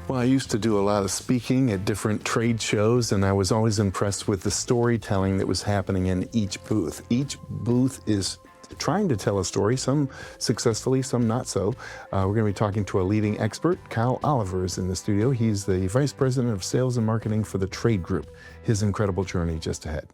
Well, I used to do a lot of speaking at different trade shows, and I was always impressed with the storytelling that was happening in each booth. Each booth is trying to tell a story, some successfully, some not so. We're going to be talking to a leading expert. Kyle Oliver is in the studio. He's the Vice President of Sales and Marketing for the Trade Group. His incredible journey just ahead.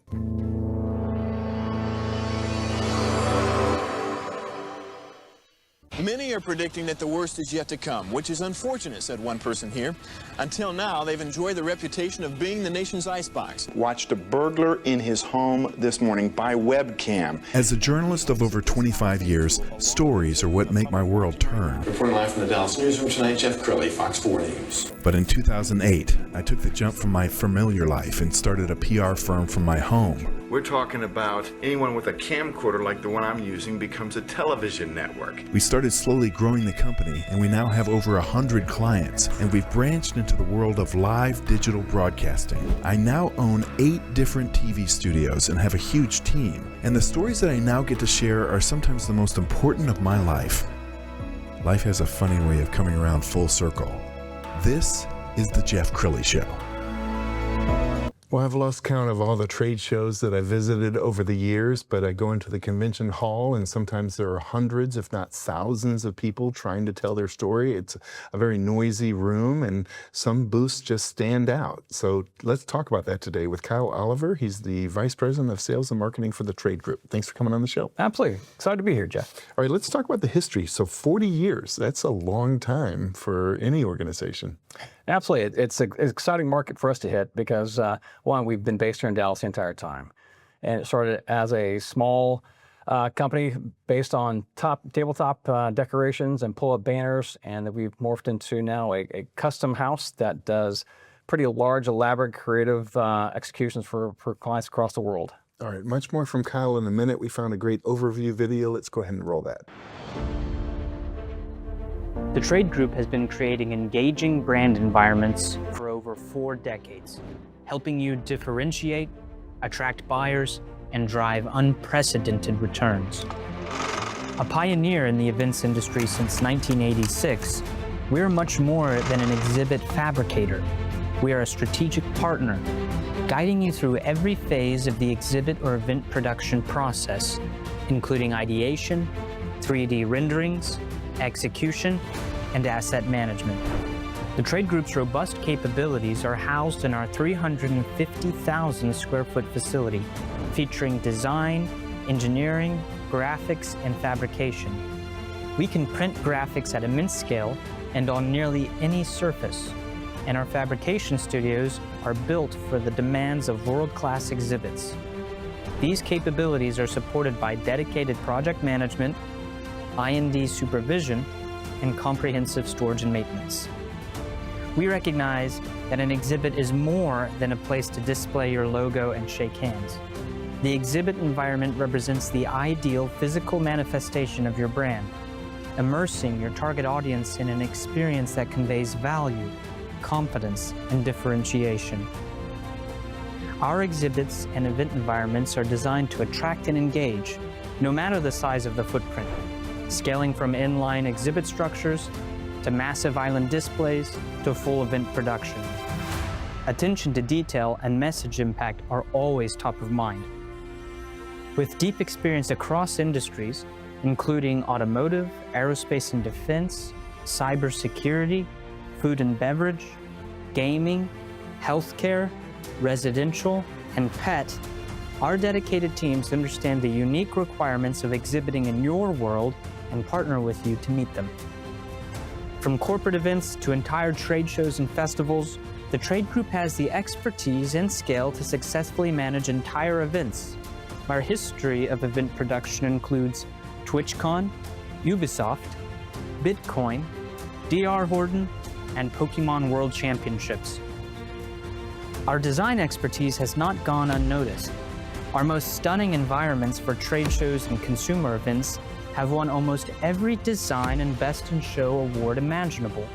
Many are predicting that the worst is yet to come, which is unfortunate, said one person here. Until now, they've enjoyed the reputation of being the nation's icebox. Watched a burglar in his home this morning by webcam. As a journalist of over 25 years, stories are what make my world turn. Reporting live from the Dallas newsroom tonight, Jeff Crilley, Fox 4 News. But in 2008, I took the jump from my familiar life and started a PR firm from my home. We're talking about anyone with a camcorder like the one I'm using becomes a television network. We started slowly growing the company, and we now have over 100 clients, and we've branched into the world of live digital broadcasting. I now own 8 different TV studios and have a huge team, and the stories that I now get to share are sometimes the most important of my life. Life has a funny way of coming around full circle. This is The Jeff Crilley Show. Well, I've lost count of all the trade shows that I visited over the years, but I go into the convention hall and sometimes there are hundreds, if not thousands of people trying to tell their story. It's a very noisy room and some booths just stand out. So let's talk about that today with Kyle Oliver. He's the Vice President of Sales and Marketing for the Trade Group. Thanks for coming on the show. Absolutely. Excited to be here, Jeff. All right, let's talk about the history. So 40 years, that's a long time for any organization. Absolutely. It's an exciting market for us to hit because, one, we've been based here in Dallas the entire time. And it started as a small company based on tabletop decorations and pull-up banners, and that we've morphed into now a custom house that does pretty large, elaborate, creative executions for clients across the world. All right, much more from Kyle in a minute. We found a great overview video. Let's go ahead and roll that. The Trade Group has been creating engaging brand environments for over 4 decades, helping you differentiate, attract buyers, and drive unprecedented returns. A pioneer in the events industry since 1986, we're much more than an exhibit fabricator. We are a strategic partner, guiding you through every phase of the exhibit or event production process, including ideation, 3D renderings, execution, and asset management. The Trade Group's robust capabilities are housed in our 350,000 square foot facility, featuring design, engineering, graphics, and fabrication. We can print graphics at immense scale and on nearly any surface, and our fabrication studios are built for the demands of world-class exhibits. These capabilities are supported by dedicated project management, I&D supervision, and comprehensive storage and maintenance. We recognize that an exhibit is more than a place to display your logo and shake hands. The exhibit environment represents the ideal physical manifestation of your brand, immersing your target audience in an experience that conveys value, confidence, and differentiation. Our exhibits and event environments are designed to attract and engage, no matter the size of the footprint, scaling from inline exhibit structures to massive island displays to full event production. Attention to detail and message impact are always top of mind. With deep experience across industries, including automotive, aerospace and defense, cybersecurity, food and beverage, gaming, healthcare, residential, and pet, our dedicated teams understand the unique requirements of exhibiting in your world and partner with you to meet them. From corporate events to entire trade shows and festivals, the Trade Group has the expertise and scale to successfully manage entire events. Our history of event production includes TwitchCon, Ubisoft, Bitcoin, DR Horton, and Pokemon World Championships. Our design expertise has not gone unnoticed. Our most stunning environments for trade shows and consumer events have won almost every design and Best in Show award imaginable.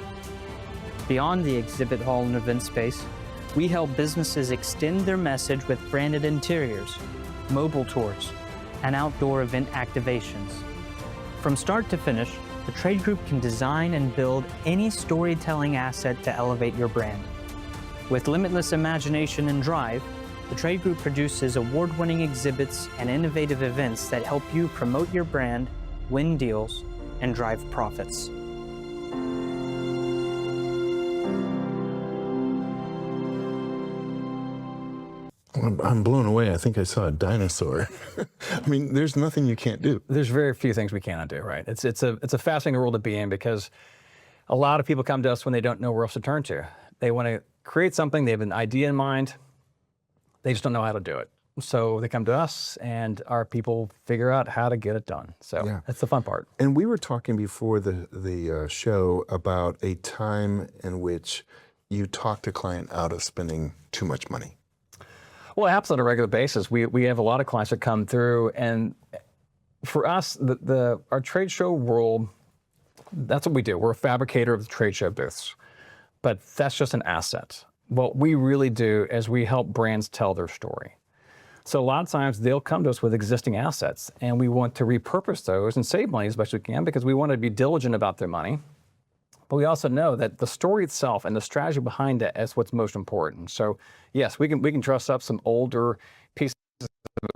Beyond the exhibit hall and event space, we help businesses extend their message with branded interiors, mobile tours, and outdoor event activations. From start to finish, the trade group can design and build any storytelling asset to elevate your brand. With limitless imagination and drive, the trade group produces award-winning exhibits and innovative events that help you promote your brand, win deals, and drive profits. I'm blown away. I think I saw a dinosaur. I mean, there's nothing you can't do. There's very few things we cannot do, right? It's a fascinating world to be in because a lot of people come to us when they don't know where else to turn to. They want to create something, they have an idea in mind, they just don't know how to do it. So they come to us and our people figure out how to get it done. So Yeah. that's the fun part. And we were talking before the show about a time in which you talked a client out of spending too much money. Well, it happens on a regular basis. We have a lot of clients that come through, and for us, our trade show world, that's what we do. We're a fabricator of the trade show booths, but that's just an asset. What we really do is we help brands tell their story. So a lot of times they'll come to us with existing assets, and we want to repurpose those and save money as best we can because we want to be diligent about their money. But we also know that the story itself and the strategy behind it is what's most important. So yes, we can dress up some older pieces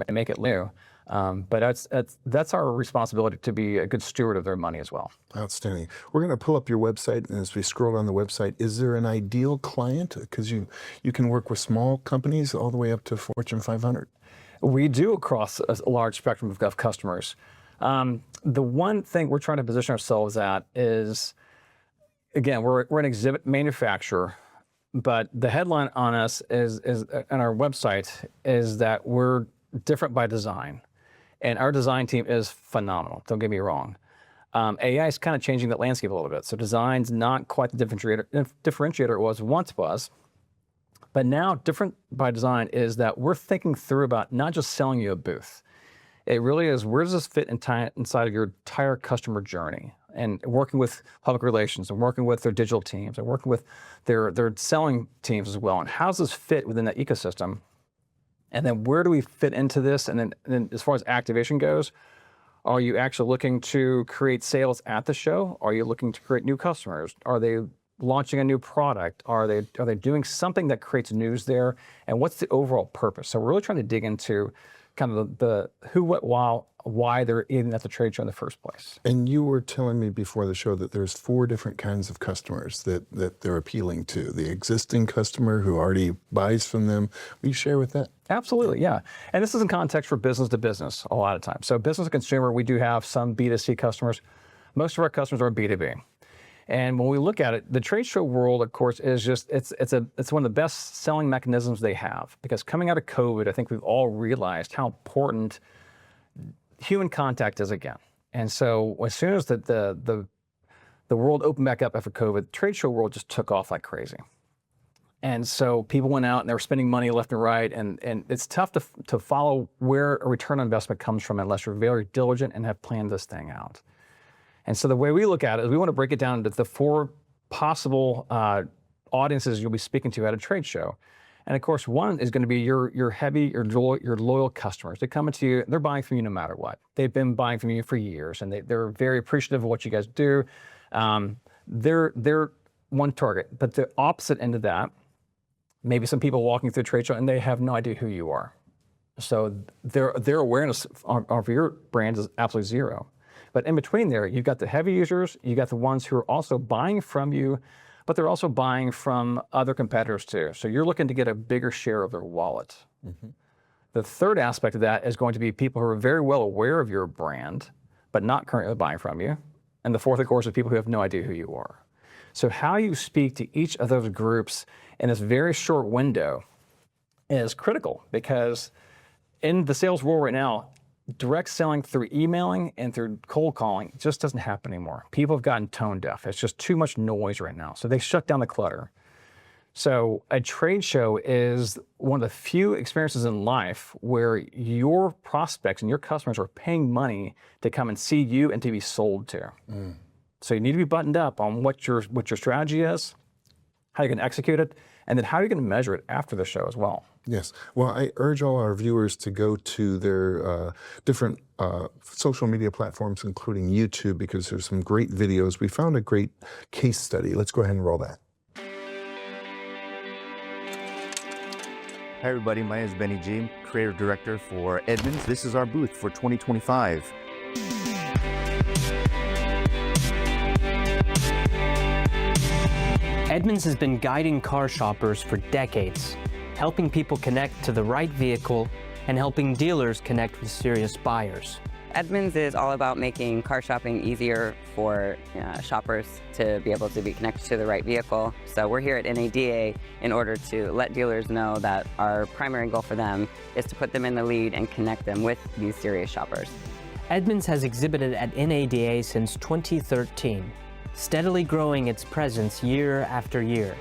and make it new, but that's our responsibility to be a good steward of their money as well. Outstanding. We're going to pull up your website, and as we scroll down the website, is there an ideal client? Because you can work with small companies all the way up to Fortune 500. We do across a large spectrum of customers. The one thing we're trying to position ourselves at is, again, we're an exhibit manufacturer, but the headline on us is on our website is that we're different by design, and our design team is phenomenal. Don't get me wrong. AI is kind of changing that landscape a little bit. So design's not quite the differentiator it once was, but now different by design is that we're thinking through about not just selling you a booth. It really is, where does this fit inside of your entire customer journey? And working with public relations and working with their digital teams and working with their selling teams as well. And how does this fit within that ecosystem? And then where do we fit into this? And then as far as activation goes, are you actually looking to create sales at the show? Are you looking to create new customers? Are they launching a new product? Are they doing something that creates news there? And what's the overall purpose? So we're really trying to dig into kind of the who, what, why they're even at the trade show in the first place. And you were telling me before the show that there's 4 different kinds of customers that they're appealing to. The existing customer who already buys from them. Will you share with that? Absolutely, yeah. And this is in context for business to business a lot of times. So business to consumer, we do have some B2C customers. Most of our customers are B2B. And when we look at it, the trade show world, of course, is just, it's one of the best selling mechanisms they have. Because coming out of COVID, I think we've all realized how important human contact is again. And so as soon as the world opened back up after COVID, the trade show world just took off like crazy. And so people went out and they were spending money left and right, and it's tough to follow where a return on investment comes from unless you're very diligent and have planned this thing out. And so the way we look at it is we want to break it down into the 4 possible audiences you'll be speaking to at a trade show. And of course, one is going to be your loyal customers. They come into you, they're buying from you no matter what. They've been buying from you for years, and they're very appreciative of what you guys do. They're one target, but the opposite end of that, maybe some people walking through a trade show and they have no idea who you are. So their awareness of your brand is absolutely zero. But in between there, you've got the heavy users, you got the ones who are also buying from you, but they're also buying from other competitors too. So you're looking to get a bigger share of their wallet. Mm-hmm. The third aspect of that is going to be people who are very well aware of your brand, but not currently buying from you. And the fourth, of course, is people who have no idea who you are. So how you speak to each of those groups in this very short window is critical, because in the sales world right now, direct selling through emailing and through cold calling just doesn't happen anymore. People have gotten tone deaf. It's just too much noise right now. So they shut down the clutter. So a trade show is one of the few experiences in life where your prospects and your customers are paying money to come and see you and to be sold to. So you need to be buttoned up on what your strategy is, how you're going to execute it, And then how are you going to measure it after the show as well? Yes. Well, I urge all our viewers to go to their different social media platforms, including YouTube, because there's some great videos. We found a great case study. Let's go ahead and roll that. Hi everybody, my name is Benny G, Creative Director for Edmunds. This is our booth for 2025. Edmunds has been guiding car shoppers for decades, helping people connect to the right vehicle and helping dealers connect with serious buyers. Edmunds is all about making car shopping easier for shoppers to be able to be connected to the right vehicle. So we're here at NADA in order to let dealers know that our primary goal for them is to put them in the lead and connect them with these serious shoppers. Edmunds has exhibited at NADA since 2013, steadily growing its presence year after year.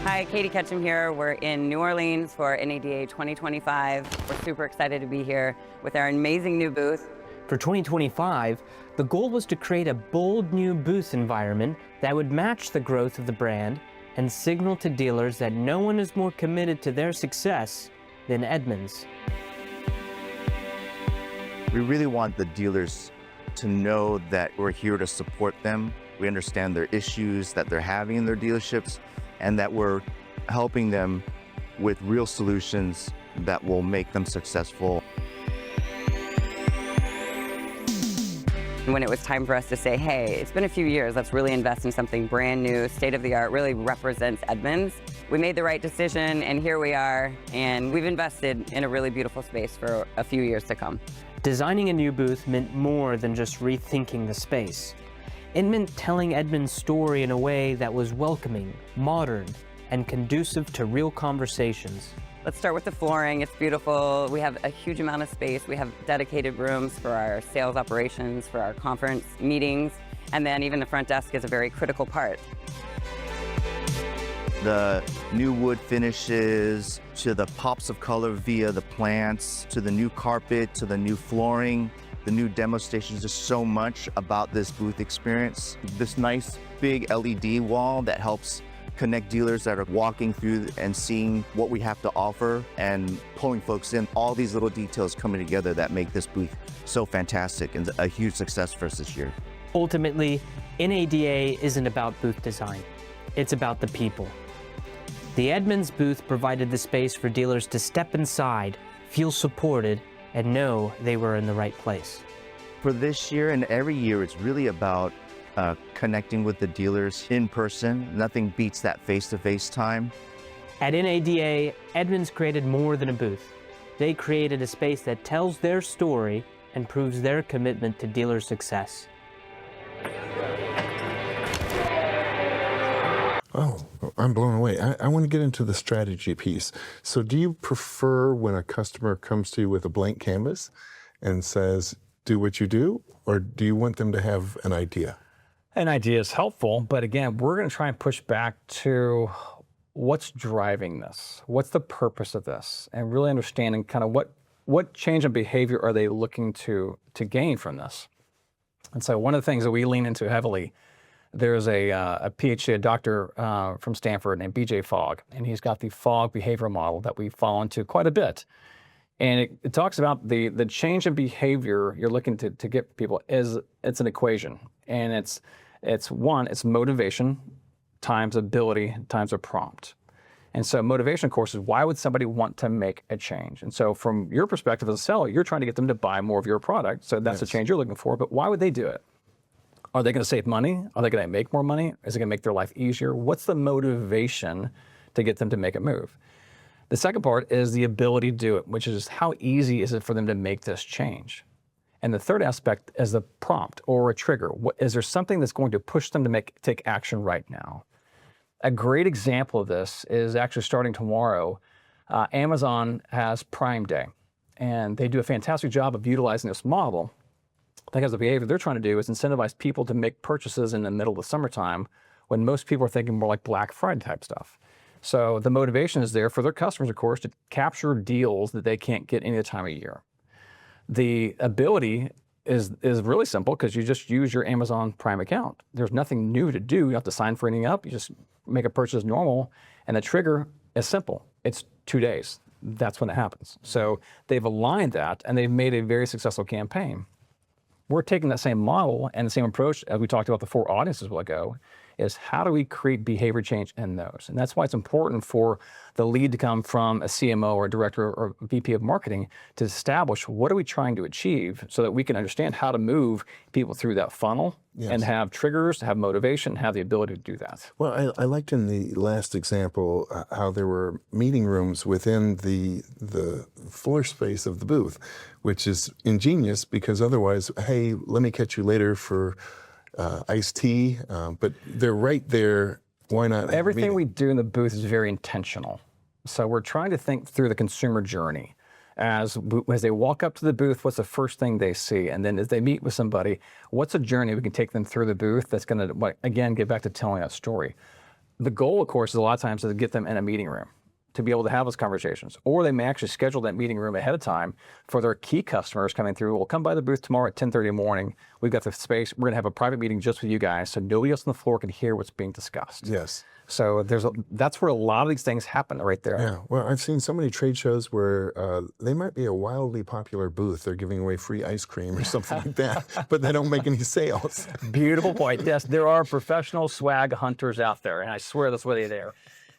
Hi, Katie Ketchum here. We're in New Orleans for NADA 2025. We're super excited to be here with our amazing new booth. For 2025, the goal was to create a bold new booth environment that would match the growth of the brand and signal to dealers that no one is more committed to their success than Edmunds. We really want the dealers to know that we're here to support them. We understand their issues that they're having in their dealerships, and that we're helping them with real solutions that will make them successful. When it was time for us to say, hey, it's been a few years, let's really invest in something brand new, state-of-the-art, really represents Edmunds. We made the right decision, and here we are, and we've invested in a really beautiful space for a few years to come. Designing a new booth meant more than just rethinking the space. It meant telling Edmunds' story in a way that was welcoming, modern, and conducive to real conversations. Let's start with the flooring. It's beautiful. We have a huge amount of space. We have dedicated rooms for our sales operations, for our conference meetings, and then even the front desk is a very critical part. The new wood finishes, to the pops of color via the plants, to the new carpet, to the new flooring, the new demo stations. There's so much about this booth experience. This nice big LED wall that helps connect dealers that are walking through and seeing what we have to offer and pulling folks in. All these little details coming together that make this booth so fantastic and a huge success for us this year. Ultimately, NADA isn't about booth design. It's about the people. The Edmunds booth provided the space for dealers to step inside, feel supported, and know they were in the right place. For this year and every year, it's really about connecting with the dealers in person. Nothing beats that face-to-face time. At NADA, Edmunds created more than a booth. They created a space that tells their story and proves their commitment to dealer success. Oh, I'm blown away. I want to get into the strategy piece. So do you prefer when a customer comes to you with a blank canvas and says, do what you do, or do you want them to have an idea? An idea is helpful, but again, we're going to try and push back to what's driving this? What's the purpose of this? And really understanding kind of what change in behavior are they looking to gain from this? And so one of the things that we lean into heavily, there's a PhD, a doctor from Stanford named BJ Fogg, and he's got the Fogg behavioral model that we fall into quite a bit. And it talks about the change in behavior you're looking to get people it's an equation. And it's motivation times ability times a prompt. And so motivation, of course, is why would somebody want to make a change? And so from your perspective as a seller, you're trying to get them to buy more of your product. So that's the change you're looking for. But why would they do it? Are they going to save money? Are they going to make more money? Is it going to make their life easier? What's the motivation to get them to make a move? The second part is the ability to do it, which is how easy is it for them to make this change? And the third aspect is the prompt or a trigger. Is there something that's going to push them to take action right now? A great example of this is actually starting tomorrow. Amazon has Prime Day, and they do a fantastic job of utilizing this model. Because the behavior they're trying to do is incentivize people to make purchases in the middle of the summertime when most people are thinking more like Black Friday type stuff. So the motivation is there for their customers, of course, to capture deals that they can't get any other time of year. The ability is really simple because you just use your Amazon Prime account. There's nothing new to do. You don't have to sign for anything up. You just make a purchase normal, and the trigger is simple. It's 2 days. That's when it happens. So they've aligned that, and they've made a very successful campaign. We're taking that same model and the same approach as we talked about the 4 audiences a while ago, is how do we create behavior change in those? And that's why it's important for the lead to come from a CMO or a director or VP of marketing to establish what are we trying to achieve so that we can understand how to move people through that funnel and have triggers, have motivation, have the ability to do that. Well, I liked in the last example how there were meeting rooms within the floor space of the booth, which is ingenious because otherwise, hey, let me catch you later for iced tea, but they're right there. Why not? Everything we do in the booth is very intentional. So we're trying to think through the consumer journey. As they walk up to the booth, what's the first thing they see? And then as they meet with somebody, what's a journey we can take them through the booth that's going to, again, get back to telling that story. The goal, of course, is a lot of times to get them in a meeting room to be able to have those conversations. Or they may actually schedule that meeting room ahead of time for their key customers coming through. We'll come by the booth tomorrow at 10:30 in the morning. We've got the space. We're going to have a private meeting just with you guys so nobody else on the floor can hear what's being discussed. Yes. So that's where a lot of these things happen right there. Yeah, well, I've seen so many trade shows where they might be a wildly popular booth. They're giving away free ice cream or something like that, but they don't make any sales. Beautiful point. Yes, there are professional swag hunters out there, and I swear that's what they're there.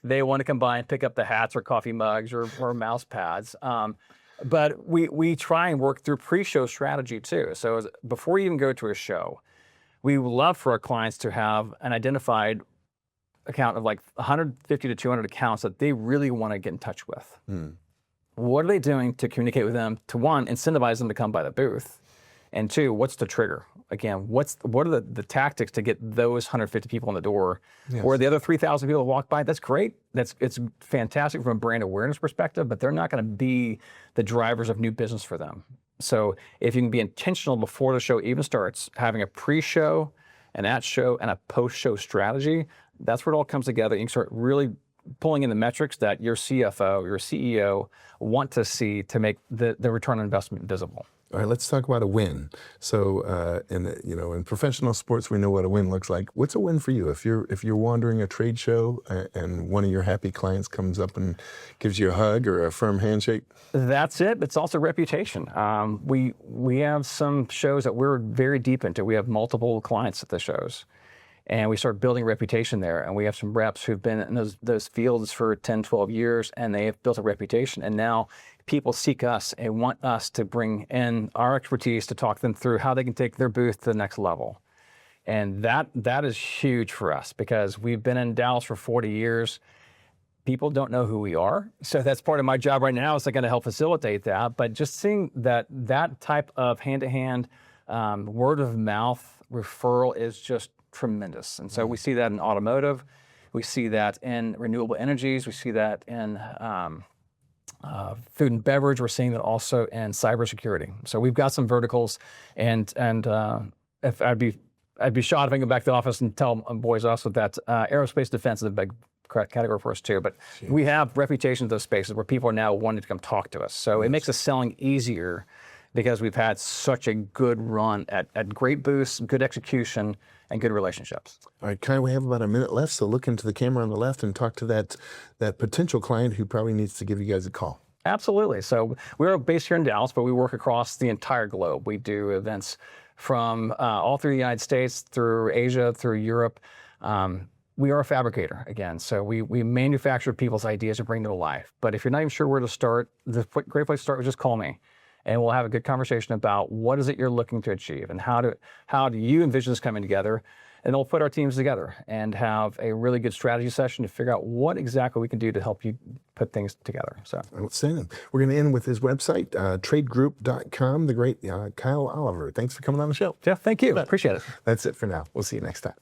They want to come by and pick up the hats or coffee mugs or mouse pads. But we try and work through pre-show strategy too. So before you even go to a show, we would love for our clients to have an identified account of like 150 to 200 accounts that they really want to get in touch with. What are they doing to communicate with them to, one, incentivize them to come by the booth, and two, what's the trigger? Again, what are the tactics to get those 150 people in the door? Yes. Or the other 3,000 people walk by? That's great. It's fantastic from a brand awareness perspective, but they're not going to be the drivers of new business for them. So if you can be intentional before the show even starts, having a pre-show, an at-show, and a post-show strategy, that's where it all comes together. You can start really pulling in the metrics that your CFO, your CEO want to see to make the return on investment visible. All right, let's talk about a win. So, in professional sports, we know what a win looks like. What's a win for you? If you're wandering a trade show and one of your happy clients comes up and gives you a hug or a firm handshake? That's it. It's also reputation. We have some shows that we're very deep into. We have multiple clients at the shows, and we start building reputation there. And we have some reps who've been in those fields for 10, 12 years, and they have built a reputation. And now people seek us and want us to bring in our expertise to talk them through how they can take their booth to the next level. And that is huge for us because we've been in Dallas for 40 years. People don't know who we are. So that's part of my job right now is to kind of help facilitate that. But just seeing that type of hand-to-hand, word of mouth referral is just tremendous. And so we see that in automotive. We see that in renewable energies. We see that in food and beverage. We're seeing that also in cybersecurity. So we've got some verticals, and if I'd be shot if I can go back to the office and tell boys also that aerospace defense is a big category for us too. But we have reputations of those spaces where people are now wanting to come talk to us. So it makes us selling easier because we've had such a good run at great booths, good execution, and good relationships. All right, Kai, we have about a minute left, so look into the camera on the left and talk to that potential client who probably needs to give you guys a call. Absolutely. So we're based here in Dallas, but we work across the entire globe. We do events from all through the United States, through Asia, through Europe. We are a fabricator, again, so we manufacture people's ideas and bring them to life. But if you're not even sure where to start, the great place to start is just call me. And we'll have a good conversation about what is it you're looking to achieve and how do you envision this coming together. And we'll put our teams together and have a really good strategy session to figure out what exactly we can do to help you put things together. So outstanding. We're going to end with his website, tradegroup.com, the great Kyle Oliver. Thanks for coming on the show. Jeff, thank you. Appreciate it. That's it for now. We'll see you next time.